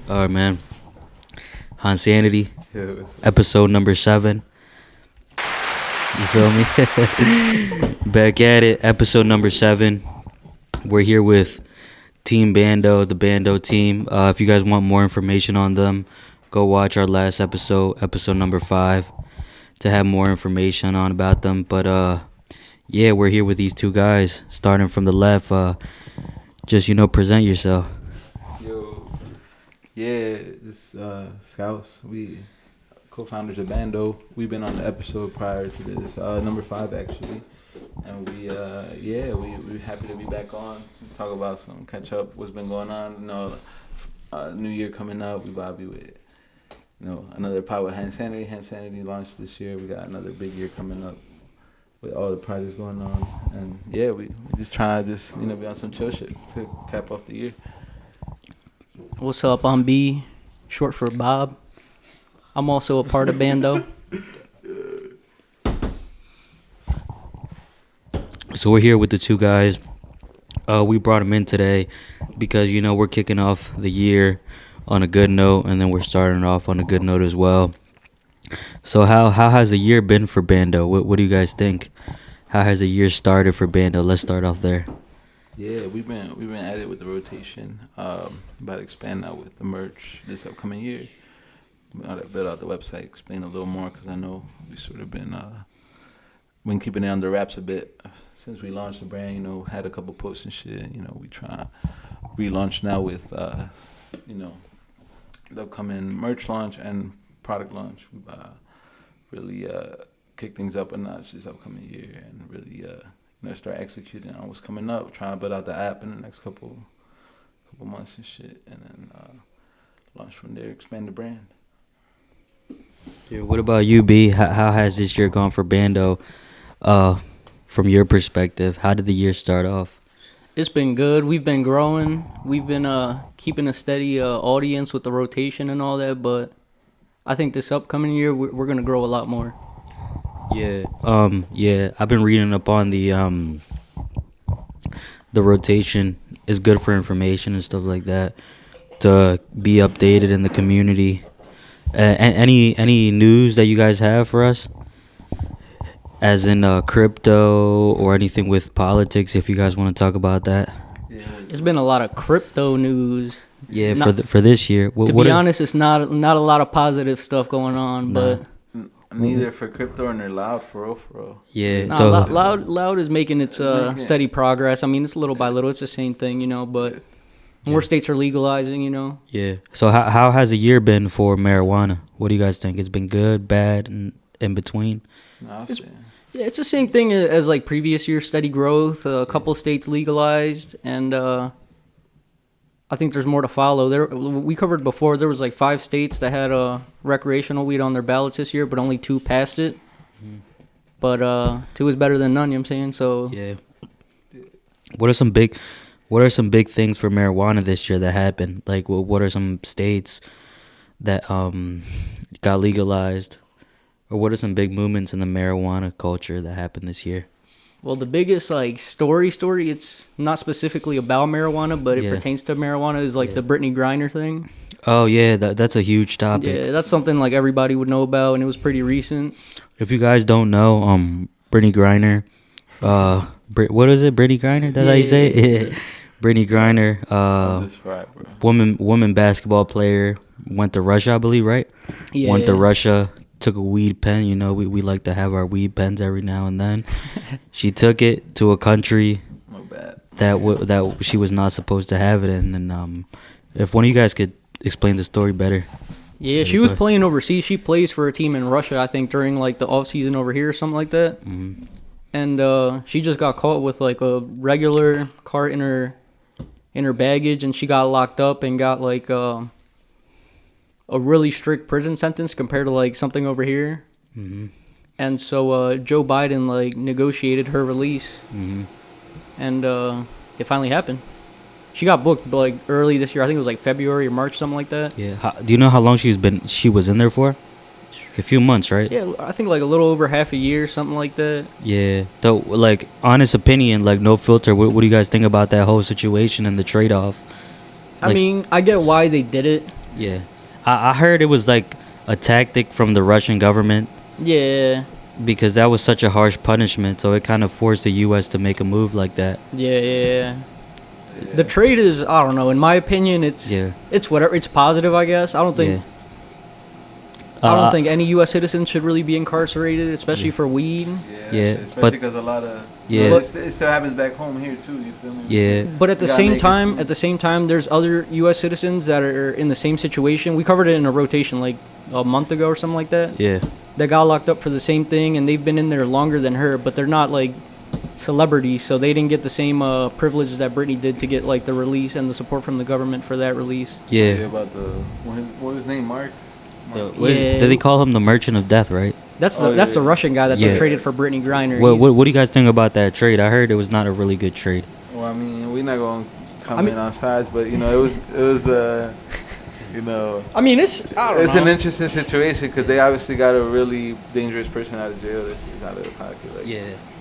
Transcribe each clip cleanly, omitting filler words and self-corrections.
All right, man. HANSANITY, Yeah, episode number 7. You feel me? Back at it, episode number 7. We're here with Team Bando, the Bando team. If you guys want more information on them, go watch our last episode number 5, to have more information on about them. But yeah, we're here with these two guys, starting from the left. Just present yourself. yo, yeah, this Scouts. We co-founders of Bando. We've been on the episode prior to this, number 5 actually, and we're happy to be back on. Talk about some catch up. What's been going on? New Year coming up. We about to be with another pod with HANSANITY. HANSANITY launched this year. We got another big year coming up with all the projects going on, and yeah, we just trying to be on some chill shit to cap off the year. What's up? I'm B, short for Bob. I'm also a part of Bando. So we're here with the two guys. We brought them in today because we're kicking off the year on a good note, and then we're starting off on a good note as well. So how has the year been for Bando? What do you guys think? How has the year started for Bando? Let's start off there. Yeah, we've been at it with the rotation. About to expand now with the merch this upcoming year. Build out the website, explain a little more because I know we sort of been keeping it under wraps a bit since we launched the brand. Had a couple posts and shit. We try to relaunch now with the upcoming merch launch and product launch. We really kick things up a notch this upcoming year and really start executing on what's coming up. Trying to build out the app in the next couple months and shit, and then launch from there, expand the brand. Yeah, what about you, B? How has this year gone for Bando? From your perspective, how did the year start off? It's been good. We've been growing. We've been keeping a steady audience with the rotation and all that, but I think this upcoming year we're gonna grow a lot more. Yeah, I've been reading up on the rotation. Is good for information and stuff like that, to be updated in the community. Any news that you guys have for us, as in crypto or anything with politics, if you guys want to talk about that? Yeah. It's been a lot of crypto news. Yeah, for this year. To be honest, it's not a lot of positive stuff going on, Nah. but Neither for crypto and they're loud for real. Yeah, nah, so loud is making its steady progress. I mean, it's little by little. It's the same thing, but more states are legalizing, yeah. So how has the year been for marijuana? What do you guys think? It's been good, bad, and in between? Nah, Yeah, it's the same thing as like previous year, steady growth. A couple states legalized, and I think there's more to follow. We covered before, there was like 5 states that had recreational weed on their ballots this year, but only 2 passed it. Mm-hmm. But 2 is better than none, you know what I'm saying? So Yeah. What are some big things for marijuana this year that happened? Like, what are some states that got legalized? Or what are some big movements in the marijuana culture that happened this year? well, the biggest like story, it's not specifically about marijuana, but it Yeah. pertains to marijuana, is like Yeah. the Brittany Griner thing. Oh yeah, that's a huge topic. Yeah, that's something like everybody would know about, and it was pretty recent. If you guys don't know, Brittany Griner, what is it? Brittany Griner? That's how you say it? Yeah. Brittany Griner, this Friday, bro. woman basketball player, went to Russia, I believe, right? Yeah. Went to Russia, took a weed pen. We like to have our weed pens every now and then. She took it to a country No bad. that she was not supposed to have it in. And if one of you guys could explain the story better. Yeah, she was playing overseas. She plays for a team in Russia, I think, during like the off season over here or something like that. Mm-hmm. And she just got caught with like a regular cart in her baggage, and she got locked up and got like a really strict prison sentence compared to like something over here. Mm-hmm. And so Joe Biden like negotiated her release, Mm-hmm. and it finally happened. She got booked like early this year. I think it was like February or March, something like that. Yeah. Do you know how long she was in there for? A few months, right? Yeah, I think like a little over half a year, something like that. Yeah. So, like, honest opinion, like, no filter. What do you guys think about that whole situation and the trade-off? I mean, I get why they did it. Yeah, I heard it was like a tactic from the Russian government Yeah, because that was such a harsh punishment, so it kind of forced the U.S. to make a move like that. yeah. The Yeah. trade is, I don't know. In my opinion, Yeah, it's whatever. It's positive, I guess. I don't think yeah. I don't think any U.S. citizen should really be incarcerated, especially Yeah. for weed. Yeah, Yeah, especially but- because a lot of Yeah. it still happens back home here too. You feel me? Yeah. But at the You gotta same make it time, through. at the same time, there's other U.S. citizens that are in the same situation. We covered it in a rotation like a month ago or something like that. Yeah, That got locked up for the same thing, and they've been in there longer than her, but they're not like celebrities, so they didn't get the same privileges that Britney did to get like the release and the support from the government for that release. Yeah, yeah. about what was his name? Mark. Yeah. Did they call him the Merchant of Death, right? That's Oh, the yeah. Russian guy that Yeah. they traded for Britney Griner. What, He's- what do you guys think about that trade? I heard it was not a really good trade. Well, I mean, we're not gonna come I mean- in on sides, but you know, it was you know, I mean, it's I don't it's know. an interesting situation because they obviously got a really dangerous person out of jail that she's out of their pocket. Like,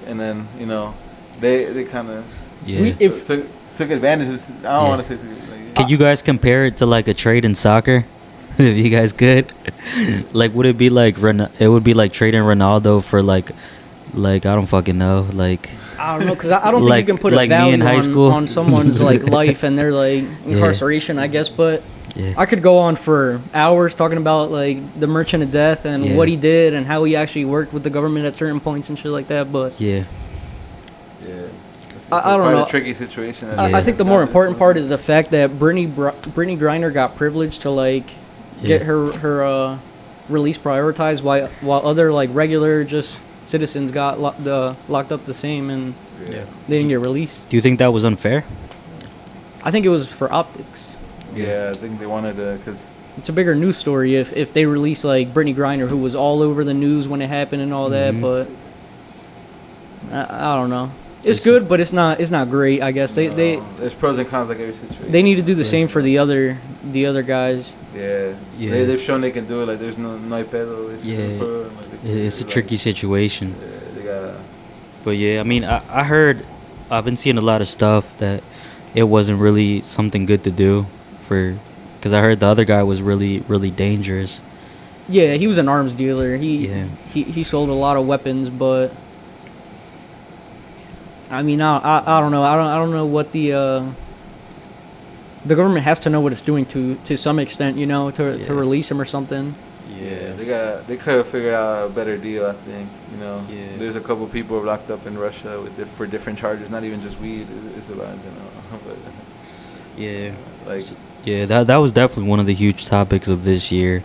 and then you know, they kind of Yeah. If took advantage of. I don't Yeah. want to say. Like, Could you guys compare it to like a trade in soccer? If you guys could, like, would it be like it would be like trading Ronaldo for like I don't fucking know, like I don't know, because I don't think Like- you can put like a me value in high on, school. on someone's like life and their like incarceration, I guess. But yeah, I could go on for hours talking about like the Merchant of Death and Yeah. what he did and how he actually worked with the government at certain points and shit like that. But yeah, yeah, I don't quite know. a tricky situation. that I they think the got more into. important part is the fact that Britney Griner got privilege to like get Yeah. her release prioritized, while other like regular just citizens got locked up the same and Yeah. they didn't get released. Do you think that was unfair? I think it was for optics. Yeah, I think they wanted to, cause It's a bigger news story if they release like Britney Griner, who was all over the news when it happened and all that. Mhm. But I don't know. It's It's- good, but it's not great. I guess they there's pros and cons like every situation. they need to do the same for the other guys. Yeah, Yeah. They've shown they can do it. Like there's no hay pedo. It's Yeah. like, It's a like, tricky situation. Yeah, they got. But yeah, I mean, I heard, I've been seeing a lot of stuff that it wasn't really something good to do because I heard the other guy was really, really dangerous. Yeah, he was an arms dealer. Yeah. He sold a lot of weapons, but I mean, I don't know. I don't know what the government has to know what it's doing to some extent, you know, to Yeah. release him or something. Yeah, they could have figured out a better deal. I think you know. Yeah. There's a couple people locked up in Russia for different charges, not even just weed. It's a lot, you know. But Yeah. like, Yeah, that was definitely one of the huge topics of this year.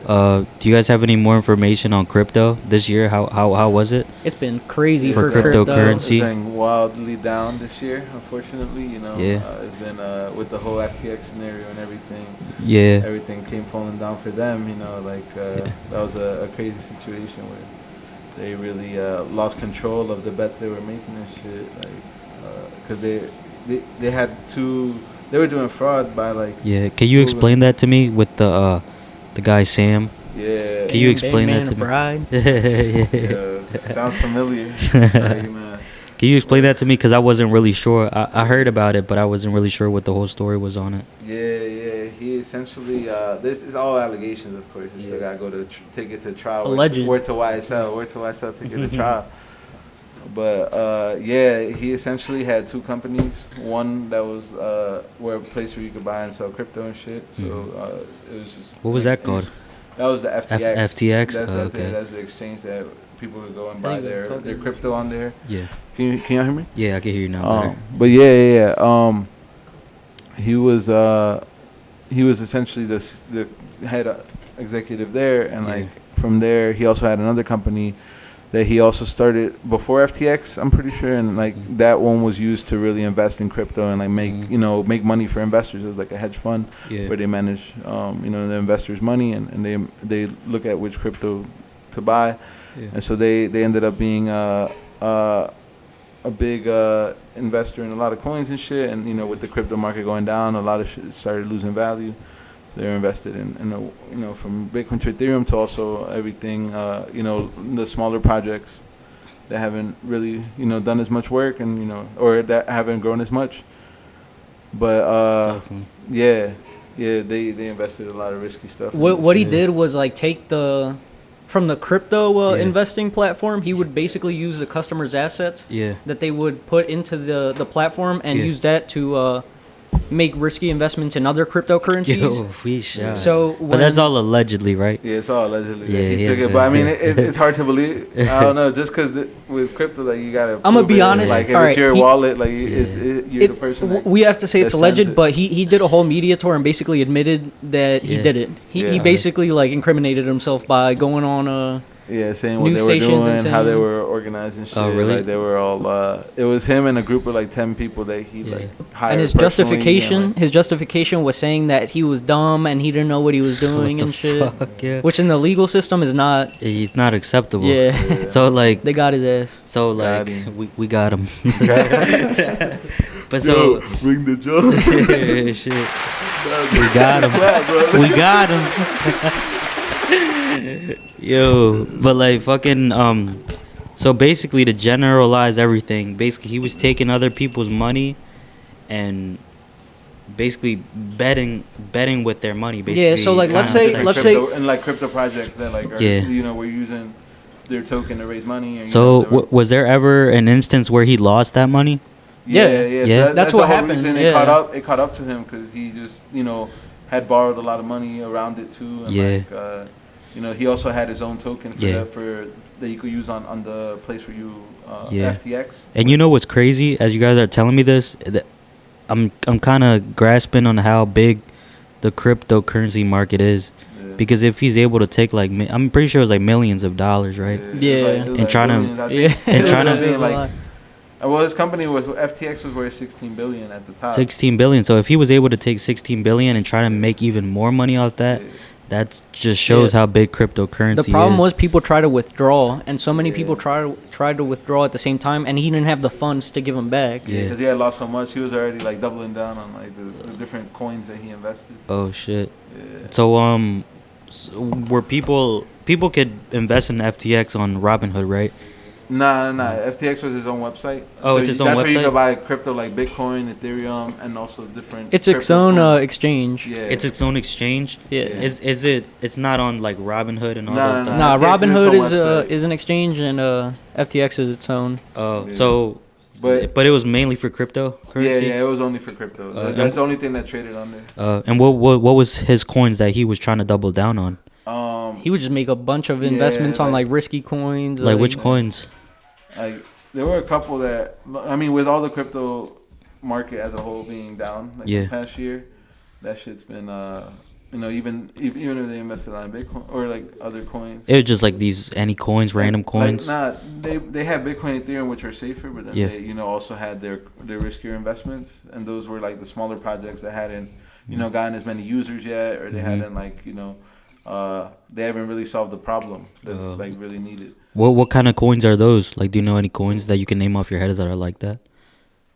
Do you guys have any more information on crypto this year? How was it? It's been crazy For for cryptocurrency. it's been wildly down this year, unfortunately. You know, Yeah. It's been with the whole FTX scenario and everything. Yeah. Everything came falling down for them. You know, like that was a crazy situation where they really lost control of the bets they were making and shit. Like, because they had to, they were doing fraud by like. Yeah. Can you explain that to me with the guy Sam? Yeah. Can you explain that to me? Fried. Yeah, sounds familiar. Sorry, man. Can you explain that to me? Because I wasn't really sure. I heard about it, but I wasn't really sure what the whole story was on it. Yeah. He essentially, this is all allegations, of course. You still gotta go to take it to trial. Alleged. Word to YSL, take it to trial. But yeah, he essentially had two companies. One that was where a place where you could buy and sell crypto and shit. So it was just. What was that called? That was the FTX. FTX? That's, Oh, FTX. okay. That's the exchange that people would go and I buy think their it's crypto on there. Yeah. Can y'all hear me? Yeah, I can hear you now better. But yeah. He was essentially the head executive there, and Yeah. like from there, he also had another company that he also started before FTX. I'm pretty sure, and like that one was used to really invest in crypto and like make money for investors. It was like a hedge fund Yeah. where they manage the investors' money and they look at which crypto to buy. Yeah. And so they ended up being a big investor in a lot of coins and shit. And with the crypto market going down, a lot of shit started losing value. So they were invested in from Bitcoin to Ethereum to also everything, the smaller projects that haven't really done as much work and or that haven't grown as much. But Definitely. yeah, Yeah, they invested a lot of risky stuff. What he did was like take from the crypto Yeah. investing platform, he would basically use the customer's assets Yeah. that they would put into the platform and Yeah. use that to make risky investments in other cryptocurrencies. Yo, we shot. So But that's when- all allegedly, right? Yeah, it's all allegedly that Yeah, he yeah, took it, yeah. but I mean, it's hard to believe. I don't know, just because with crypto, like you gotta. I'ma prove be it. honest, Like if all it's right, your he- wallet, like you're the It, person. That, we have to say it's that sends alleged, it. but he did a whole media tour and basically admitted that he Yeah. did it. He Yeah. basically like incriminated himself by going on Yeah, saying what news they were stations and doing, how they saying- were organizing shit. Oh, really? Like they were all. It was him and a group of like 10 people that he Yeah. like hired. and his personally, justification and, like, his justification was saying that he was dumb and he didn't know what he was doing What and the shit. fuck, yeah. Which in the legal system is not. It's not acceptable. Yeah, So like, they got his ass. so Got like, him. we got him. But Yo, so, ring the joke. shit, we got him. We got him. Yo, but like fucking so basically to generalize everything, basically he was taking other people's money and basically betting with their money. Basically, Yeah, so, like, kinda let's say- like- let's and like crypto projects that like are, Yeah. you know, we're using their token to raise money. And, So was there ever an instance where he lost that money? yeah, Yeah. yeah. Yeah. So That's the what whole happened, reason yeah. It caught up to him because he just had borrowed a lot of money around it too. And Yeah. like he also had his own token for Yeah. that you could use on the place where you Yeah. FTX. And you know what's crazy? As you guys are telling me this, I'm kind of grasping on how big the cryptocurrency market is. Yeah. Because if he's able to take like, I'm pretty sure it was like millions of dollars, right? Yeah. It was And trying to- billions, I think. Yeah, And It trying to- was being It was a like lot. well, his company was FTX was worth 16 billion at the top. 16 billion. So if he was able to take 16 billion and try to make even more money off that, Yeah. that just shows Yeah. how big cryptocurrency The problem is. was people try to withdraw, and so many Yeah. people tried to withdraw at the same time, and he didn't have the funds to give them back. Yeah, Yeah. because he had lost so much, he was already like doubling down on like the different coins that he invested. Oh shit. Yeah. So were people could invest in FTX on Robinhood, right? Nah. FTX was his own website. Oh, it's his own That's where you website? could buy crypto like Bitcoin, Ethereum, and also different. It's its crypto own coins. exchange. Yeah. It's its own exchange. Yeah. Yeah. Is it? It's not on like Robinhood and all No, those no, stuff. Nah, FTX is its Robinhood own is website. is an exchange, and FTX is its own. Oh, Yeah. so But it was mainly for cryptocurrency. yeah, it was only for crypto. That's and- the only thing that traded on there. And what was his coins that he was trying to double down on? He would just make a bunch of Yeah, investments on like- like risky coins. Like which coins? Like there were a couple that I mean, with all the crypto market as a whole being down like Yeah. the past year, that shit's been even if they invested on Bitcoin or like other coins. It was just like any coins, random coins. Like, they had Bitcoin, Ethereum, which are safer, but then Yeah. they also had their riskier investments, and those were like the smaller projects that hadn't gotten as many users yet, or they Mhm. hadn't they haven't really solved the problem that's Oh. like really needed. What kind of coins are those? Like, do you know any coins that you can name off your head that are like that?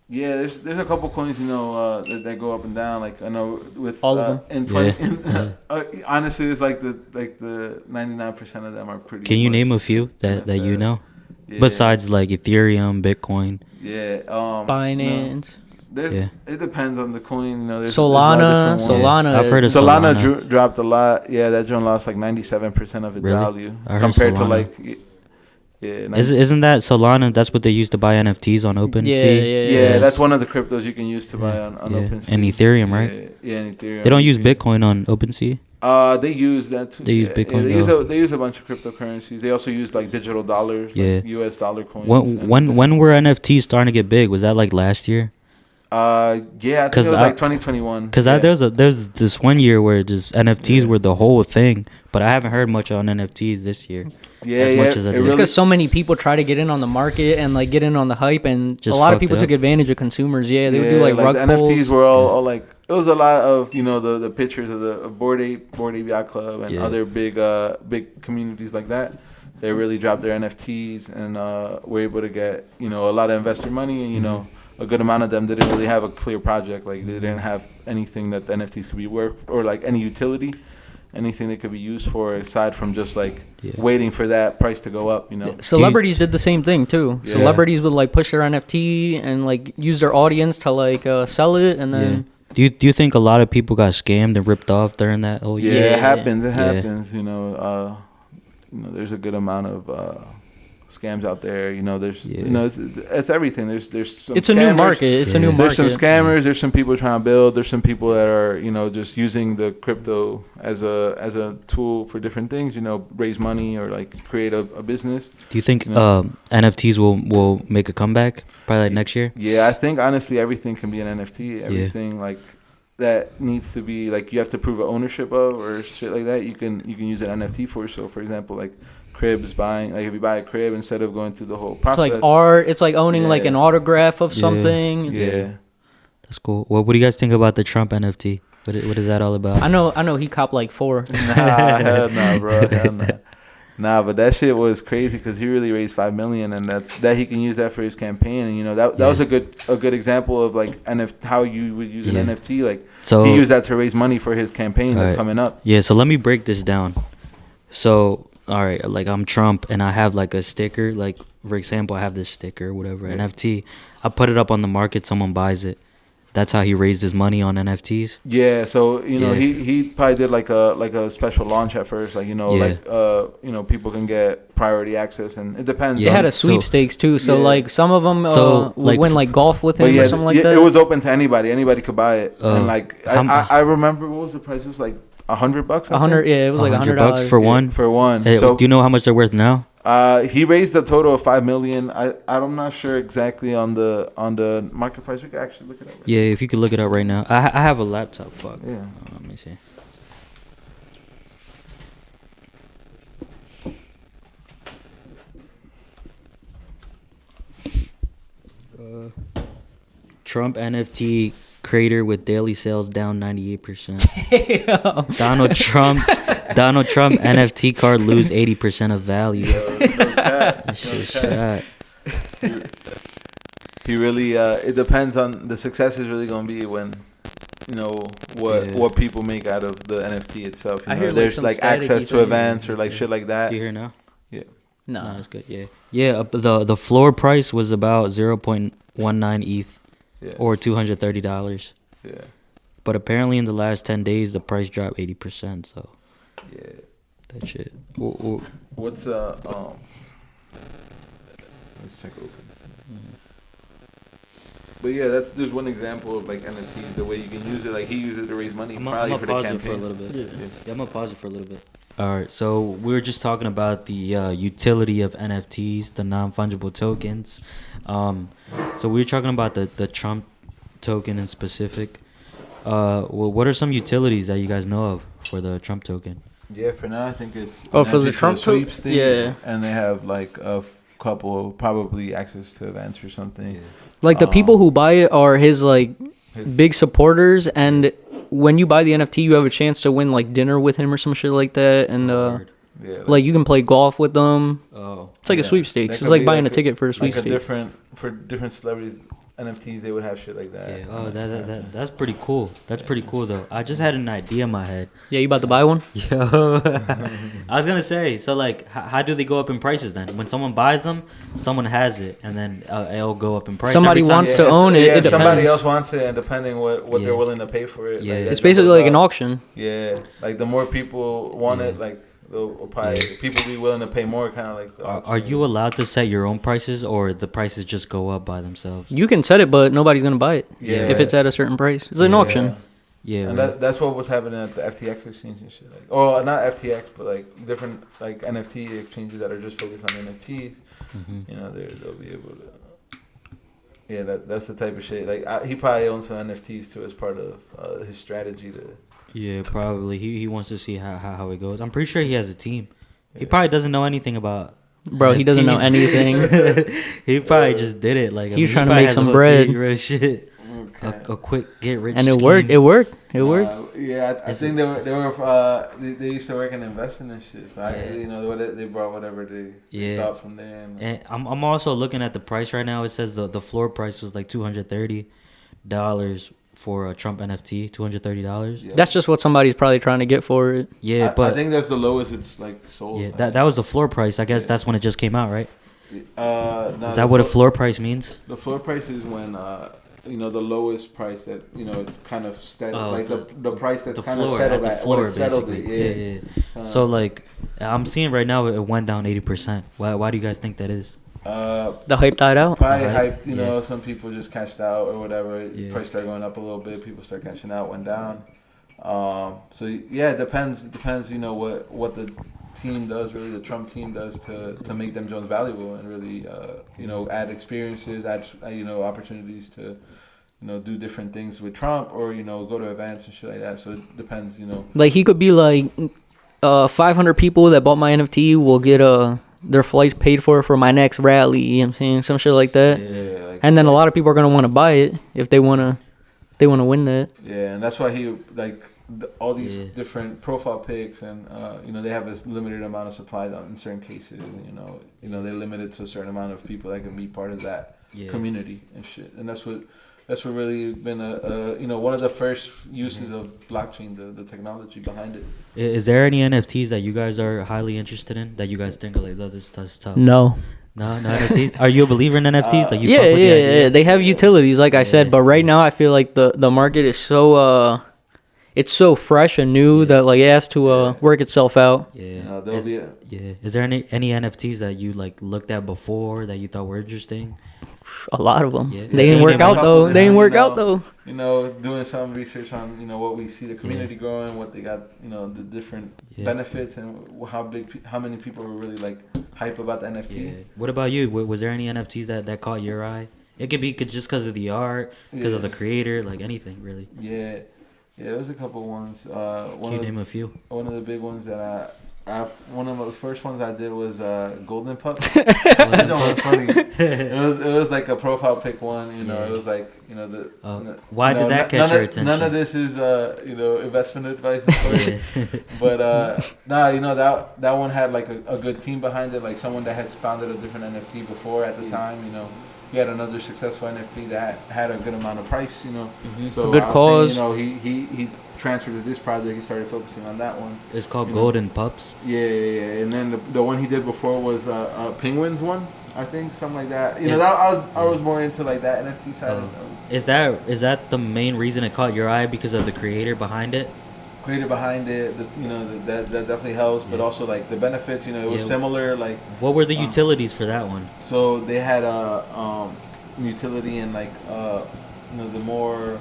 Yeah, there's a couple coins that go up and down. Like I know with All of them? in 20. Yeah. Honestly, it's like the 99% of them are pretty. Can you much name a few that you know? Yeah. Besides like Ethereum, Bitcoin. Yeah. Binance. No. It depends on the coin. There's a Solana. lot of different ones. Solana. I've heard of Solana Solana. dropped a lot. Yeah, that joint lost like 97% of its Really? value I heard compared to Solana. like. Yeah, Isn't that Solana? That's what they use to buy NFTs on OpenSea. yeah, that's one of the cryptos you can use to buy on Yeah. OpenSea. And Ethereum, right? Yeah, and Ethereum. They don't use Bitcoin on OpenSea. They use that too. They use Bitcoin, they use a bunch of cryptocurrencies. They also use like digital dollars, Yeah. like US dollar coins. When were NFTs starting to get big? Was that like last year? Yeah, I think 'Cause it was I- like 2021. Because yeah. there's this one year where just NFTs Yeah. were the whole thing, but I haven't heard much on NFTs this year. yeah, as yeah, much as I it did. It's really- because so many people try to get in on the market and like get in on the hype, and Just a lot of fucked people it took up. advantage of consumers. Yeah, they would do like the rug NFTs pulls. were all like it was a lot of the pictures of the Bored Ape Yacht Club and Yeah. other big communities like that. They really dropped their NFTs and were able to get a lot of investor money, and a good amount of them didn't really have a clear project. Like they didn't have anything that the NFTs could be worth or like any utility, anything they could be used for aside from just like Yeah. waiting for that price to go up. Celebrities did the same thing too. Yeah. Celebrities would like push their NFT and like use their audience to like sell it, and then Do you think a lot of people got scammed and ripped off during that whole Yeah, year? it happens. It Yeah. happens. There's a good amount of scams out there. It's everything. There's some It's a new scammers. market. It's a new market. There's some scammers. There's some people trying to build. There's some people that are just using the crypto as a tool for different things. Raise money or like create a business. Do you think NFTs will make a comeback probably like next year? Yeah, I think honestly everything can be an NFT. Everything like that needs to be like you have to prove ownership of or shit like that. You can use an NFT for. So for example, like cribs buying, like if you buy a crib instead of going through the whole process. It's like art. It's like owning like an autograph of something. Yeah. That's cool. What do you guys think about the Trump NFT? What is that all about? I know he copped like 4. Nah, hell no, bro. Hell no. Nah, but that shit was crazy because he really raised $5 million, and that he can use that for his campaign. And that was a good example of like how you would use an NFT. Like So he used that to raise money for his campaign that's coming up. Yeah, so let me break this down. So all right, like I'm Trump and I have like a sticker, like for example, I have this sticker, whatever, NFT. I put it up on the market, someone buys it. That's how he raised his money on NFTs. Yeah, so he probably did like a special launch at first, like people can get priority access, and it depends. They had a sweepstakes too, so like some of them would win like golf with him or something like that. It was open to anybody. Anybody could buy it, and like I remember what was the price? It was like $100. $100, yeah, it was like $100 for one. For one. Hey, so do you know how much they're worth now? He raised a total of $5 million. I'm not sure exactly on the market price. We could actually look it up. Yeah, if you could look it up right now. I have a laptop. Fuck. Yeah. Let me see. Trump NFT creator with daily sales down 98%. Damn. Donald Trump NFT card lose 80% of value. That shit shot. He really it depends on the success is really gonna be when what people make out of the NFT itself. I hear there's like access to events or like shit like that. Do you hear now? Yeah. No, that's good. Yeah. The floor price was about 0.19 ETH, or $230. Yeah. But apparently in the last 10 days the price dropped 80%. So yeah, that shit. What's let's check opens. But yeah, there's one example of like NFTs, the way you can use it. Like he used it to raise money, probably for the campaign. For a little bit. Yeah, I'm gonna pause it for a little bit. All right, so we were just talking about the utility of NFTs, the non-fungible tokens. So we were talking about the Trump token in specific. What are some utilities that you guys know of for the Trump token? Yeah, for now I think it's for the Trump sweepstakes. Yeah, and they have like a couple probably access to events or something. Yeah. Like the people who buy it are his big supporters, and when you buy the NFT, you have a chance to win like dinner with him or some shit like that, and like you can play golf with them. Oh, it's like a sweepstakes. It's like buying a ticket for a sweepstakes. For different celebrities. NFTs, they would have shit like that. Yeah. Oh, that's pretty cool. That's pretty cool though. I just had an idea in my head. Yeah, you about to buy one? Yo, I was gonna say. So like, how do they go up in prices then? When someone buys them, someone has it, and then it'll go up in price. Somebody wants to own it. Yeah, it somebody else wants it, and depending what they're willing to pay for it. Yeah, like, it's basically like an auction. Yeah, like the more people want it, like. People be willing to pay more, kind of like. Are you allowed to set your own prices, or the prices just go up by themselves? You can set it, but nobody's gonna buy it. Yeah. If it's at a certain price, it's an auction. Yeah, and that's what was happening at the FTX exchange and shit. Like, not FTX, but like different like NFT exchanges that are just focused on NFTs. Mm-hmm. They'll be able to. Yeah, that's the type of shit. Like he probably owns some NFTs too as part of his strategy to. Yeah, probably. He wants to see how it goes. I'm pretty sure he has a team. Yeah. He probably doesn't know anything about. Bro, NFTs. He doesn't know anything. He probably just did it. Like he's trying to make some bread. Real shit. Okay. A quick get rich. And it scheme. worked. It worked. Yeah, I think they used to work and invest in this shit. So they brought whatever they thought from there. And I'm also looking at the price right now. It says the floor price was like $230 for a Trump NFT, $230. Yeah. That's just what somebody's probably trying to get for it. Yeah, but I think that's the lowest it's like sold. Yeah, that was the floor price. I guess that's when it just came out, right? No, is that what a floor price means? The floor price is when the lowest price that it's kind of steady, Oh, like so the price that's the kind of floor, settled at at the floor, what it settled basically. at. Yeah. So like, I'm seeing right now it went down 80%. Why do you guys think that is? The hype died out. Probably The hype, hyped. yeah. Some people just cashed out or whatever. Yeah. Price started going up a little bit. People start cashing out. Went down. So yeah, it depends. It depends. What the team does, really the Trump team does to make them Jones valuable and really add experiences, add opportunities to do different things with Trump or go to events and shit like that. So it depends. Like he could be like 500 people that bought my NFT will get their flights paid for my next rally. You know what I'm saying? Some shit like that. Yeah. Like, And then a lot of people are gonna want to buy it if they wanna win that. Yeah, and that's why he all these Yeah. different profile pics, and they have this limited amount of supply in certain cases. They limit it to a certain amount of people that can be part of that community and shit. And that's what really been one of the first uses of blockchain, the technology behind it. Is there any NFTs that you guys are highly interested in that you guys think are like, oh, this is tough? No. No NFTs. Are you a believer in NFTs? Like you Yeah, fuck with the idea? yeah. They have utilities, like I said, but right now I feel like the market is so it's so fresh and new that like it has to work itself out. Yeah. There'll be Is there any NFTs that you like looked at before that you thought were interesting? A lot of them. Yeah. They didn't work out though. They didn't work out though. doing some research on what we see the community growing, what they got, the different benefits, and how many people were really like hype about the NFT. Yeah. What about you? Was there any NFTs that caught your eye? It could be just because of the art, because of the creator, like anything really. Yeah, there was a couple ones. Can you name a few? One of the big ones that one of the first ones I did was Golden Pup. That one was funny. It was like a profile pic one. It was like why did that catch your attention? None of this is investment advice, of course. But that one had like a good team behind it, like someone that had founded a different NFT before at the time. He had another successful NFT that had a good amount of price. So a good cause. He transferred to this project. He started focusing on that one. It's called Golden Pups. Yeah. And then the one he did before was a penguins one, I think, something like that. I was more into like that NFT side. Is that the main reason it caught your eye because of the creator behind it? Creator behind it, that definitely helps. But also like the benefits, it was similar. Like what were the utilities for that one? So they had a utility in like the more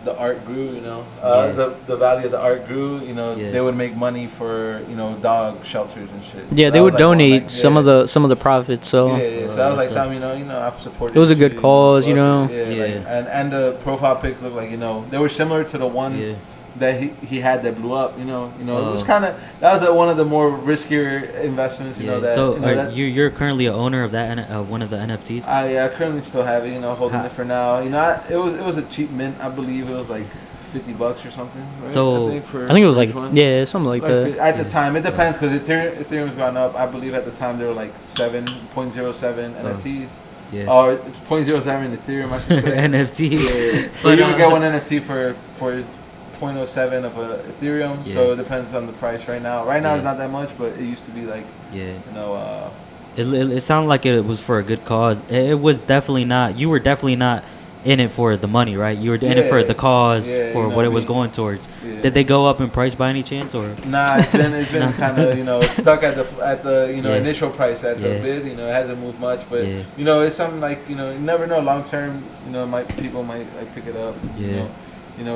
the art grew, the value of the art grew, they would make money for dog shelters and shit. Yeah, So they that would was, like, donate some of the profits. So so that was like something I've supported. It was a good shit, cause, Like, and the profile pics look like they were similar to the ones that he had that blew up. It was that was one of the more riskier investments. You're currently a owner of that one of the NFTs. I currently still have it. Holding it for now. It was a cheap mint. I believe it was like $50 or something. Right? So I think it was like something like that. At the time, it depends because Ethereum's gone up. I believe at the time there were like 7.07 NFTs. Yeah. Or 0.07 Ethereum, I should say. NFT. Yeah. But you would get one NFT for 0.07 of a Ethereum, so it depends on the price right now. Right now it's not that much, but it used to be like it sounded like it was for a good cause. It was definitely not. You were definitely not in it for the money, right? You were in it for the cause, for what it was going towards. Yeah. Did they go up in price by any chance, or? Nah, it's been kind of stuck at the initial price at the bid. It hasn't moved much, but it's something like you never know. Long term, people might like pick it up.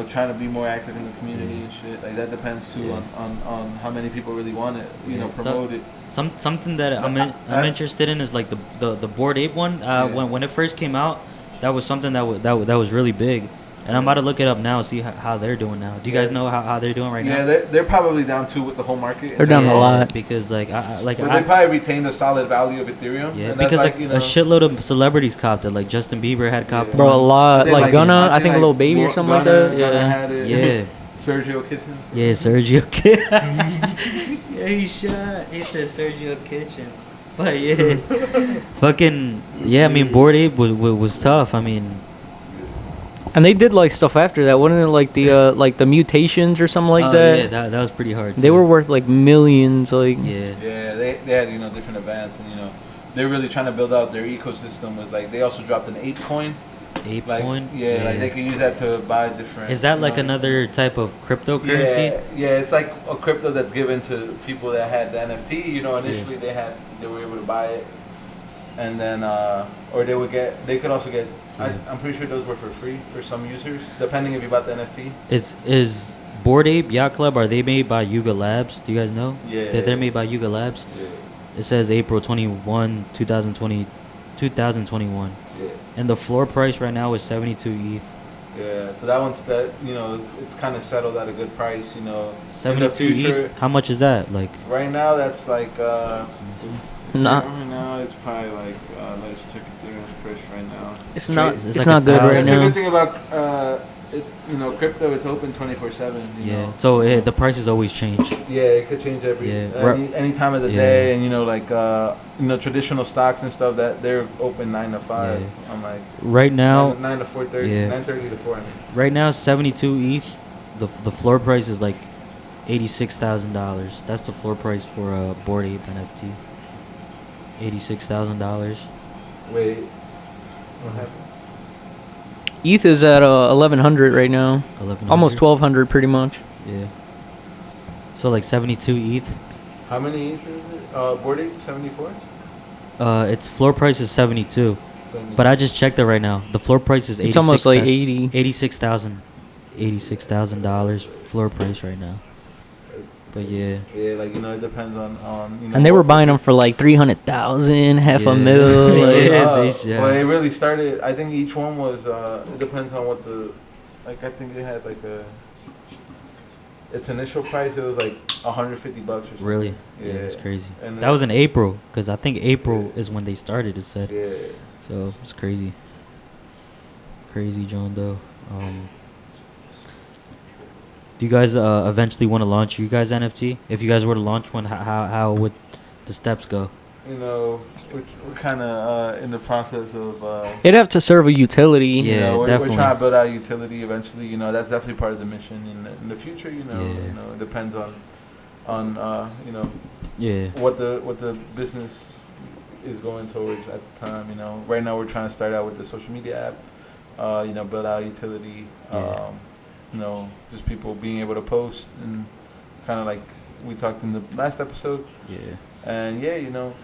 Trying to be more active in the community and shit. Like that depends too on how many people really want it. Promote it. Something that I'm interested in is like the Bored Ape one. When it first came out, that was something that was really big. And I'm about to look it up now, see how they're doing now. Do you guys know how they're doing right now? Yeah, they're probably down too with the whole market. They're down a lot because but they probably retained the solid value of Ethereum. Yeah, because a shitload of celebrities copped it. Like Justin Bieber had copped. Bro, a lot. Like Gunna, I think a little baby or something like that. Gunna had it. Yeah. Sergio Kitchens. Yeah, Sergio Kitchens. Yeah, he said Sergio Kitchens. But yeah, fucking yeah. I mean, Bored Ape was tough. I mean. And they did like stuff after that, wasn't it? Like the mutations or something like that. Yeah, that was pretty hard. They were worth like millions. Like they had different events, and they're really trying to build out their ecosystem with like they also dropped an ape coin, Ape Like coin. like they can use that to buy different. Is that you like know, another type of cryptocurrency? Yeah, it's like a crypto that's given to people that had the NFT. You know, initially they were able to buy it, and then or they could also get. Yeah. I'm pretty sure those were for free for some users, depending if you bought the NFT. Is Bored Ape Yacht Club, are they made by Yuga Labs? Do you guys know? Yeah. They're made by Yuga Labs. Yeah. It says April 21, 2021. Yeah. And the floor price right now is 72 ETH. Yeah, so that one's it's kind of settled at a good price, 72 in the future. ETH? How much is that? Like, Right now, that's like Not. right now it's probably like let's check it there in the price right now. It's not. It's It's like not a good thousand. right That's the now. good thing about crypto. It's open 24/7. yeah. So the prices always change. Yeah, it could change any time of the Yeah. day, and traditional stocks and stuff that they're open 9 to 5. Yeah. I'm like Right now, 9 to 4:30, Yeah. 9:30 to 4. right now, 72 ETH. The floor price is like $86,000. That's the floor price for a Bored Ape NFT. $86,000. Wait, what happened? ETH is at 1100 right now. 1100. Almost 1200, pretty much. Yeah. So like 72 ETH. How many ETH is it? Bored Ape 74. Its floor price is 72. But I just checked it right now. The floor price is It's almost like 80. $86,000 floor price right now. But yeah. Yeah, it depends on And they were buying them for like 300,000, half Yeah. a mil. Yeah. Like, Yeah. Well, it really started. I think each one was. It depends on what I think it had its initial price. It was like $150 or something. Really? Yeah, It's crazy. And That was in April, because I think April is when they started, it said. Yeah. So it's crazy. Crazy, John Doe. Do you guys eventually want to launch you guys NFT? If you guys were to launch one, how would the steps go? We're kind of in the process of. it'd have to serve a utility. Yeah, we're definitely. trying to build out utility eventually. That's definitely part of the mission in the future. Yeah. It depends on Yeah. what the business is going towards at the time. Right now we're trying to start out with the social media app. Build out utility. Yeah. Just people being able to post and kind of like we talked in the last episode. Yeah. And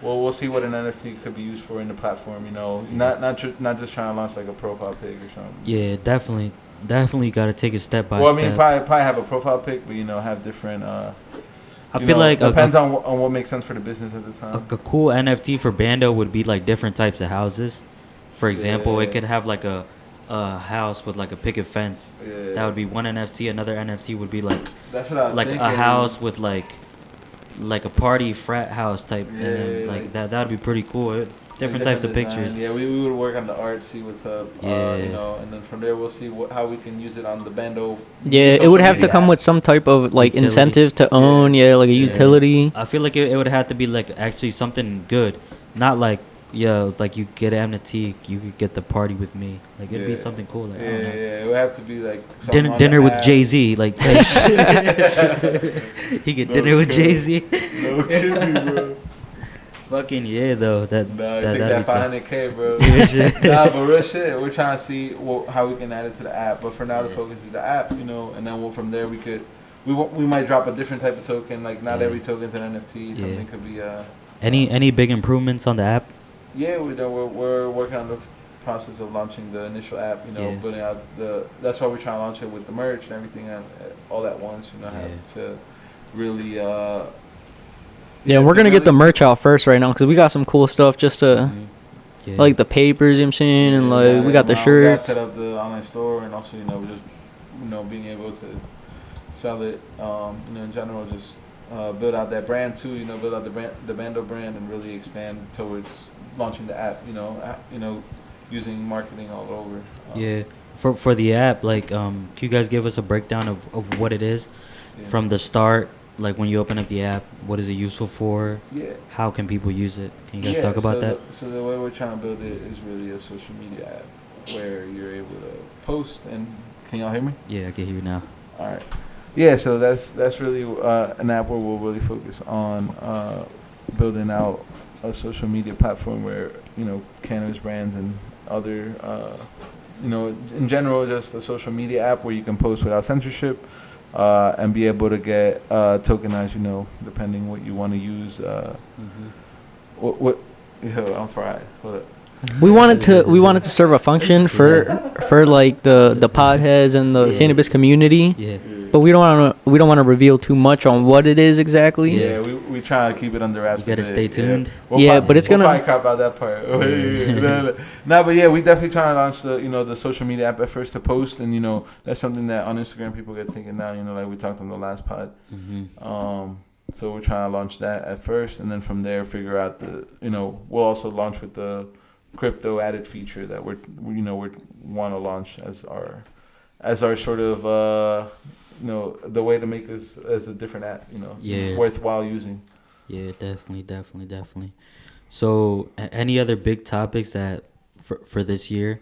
we'll see what an NFT could be used for in the platform. Not just trying to launch like a profile pic or something. Yeah, definitely got to take it step by Well, step. I mean, probably have a profile pic, but have different. I feel like depends on what makes sense for the business at the time. a cool NFT for Bando would be like different types of houses. For example, it Yeah. could have like a house with like a picket fence. Yeah. That would be one NFT. Another NFT would be like That's what I was like thinking. a house with like a party frat house type, Yeah, and then like that would be pretty cool. Different types of design. pictures. Yeah, we would work on the art, see what's up. Yeah. And then from there we'll see how we can use it on the Bando. Yeah, it social would have to media come app. with some type of like Utility. incentive to own. Yeah, like a Yeah. utility. I feel like it would have to be like actually something good, not like like you get NFT, you could get the party with me. Like it'd be Yeah. something cool. Like, I Yeah, don't know. it would have to be like something on the Dinner with app. Jay-Z, like type shit. He get No dinner with kidding. Jay-Z. No kidding, bro. Fucking yeah, though. Nah, I think that that'd be tough. 500K, bro. Yeah, shit. Nah, but real shit. We're trying to see how we can add it to the app. But for now, the focus is the app, and then from there we might drop a different type of token. Like not Yeah. every token's an NFT. Something could be Any big improvements on the app? Yeah, we're working on the process of launching the initial app. Yeah. Building out that's why we're trying to launch it with the merch and everything all at once. Have to really. Yeah, we're to gonna get the really- merch out first right now because we got some cool stuff just to Yeah. like the papers. You know what I'm saying, and like Yeah, we got the we gotta shirts. set up the online store, and also just being able to sell it. In general, just build out that brand too. Build out the Bando brand, and really expand towards launching the app. Using marketing all over. Yeah. For the app, like, can you guys give us a breakdown of what it is Yeah. from the start? Like when you open up the app, what is it useful for? Yeah. How can people use it? Can you guys talk about that? So the way we're trying to build it is really a social media app where you're able to post and can y'all hear me? Yeah, I can hear you now. All right. Yeah, so that's really an app where we'll really focus on building out a social media platform where cannabis brands and other in general, just a social media app where you can post without censorship, and be able to get tokenized, depending what you want to use. What? Yo, I'm fried. Hold up. We wanted to serve a function for like the potheads and the cannabis community. Yeah. But we don't want to reveal too much on what it is exactly. Yeah, we try to keep it under wraps. You gotta stay tuned. But it's we'll gonna probably crop out that part. Nah, but yeah, we definitely trying to launch the social media app at first to post, and that's something that on Instagram people get taken down. Like we talked on the last pod. So we're trying to launch that at first, and then from there figure out we'll also launch with the crypto added feature that we want to launch as our sort of the way to make this as a different app, worthwhile using. Yeah, definitely. So any other big topics that for this year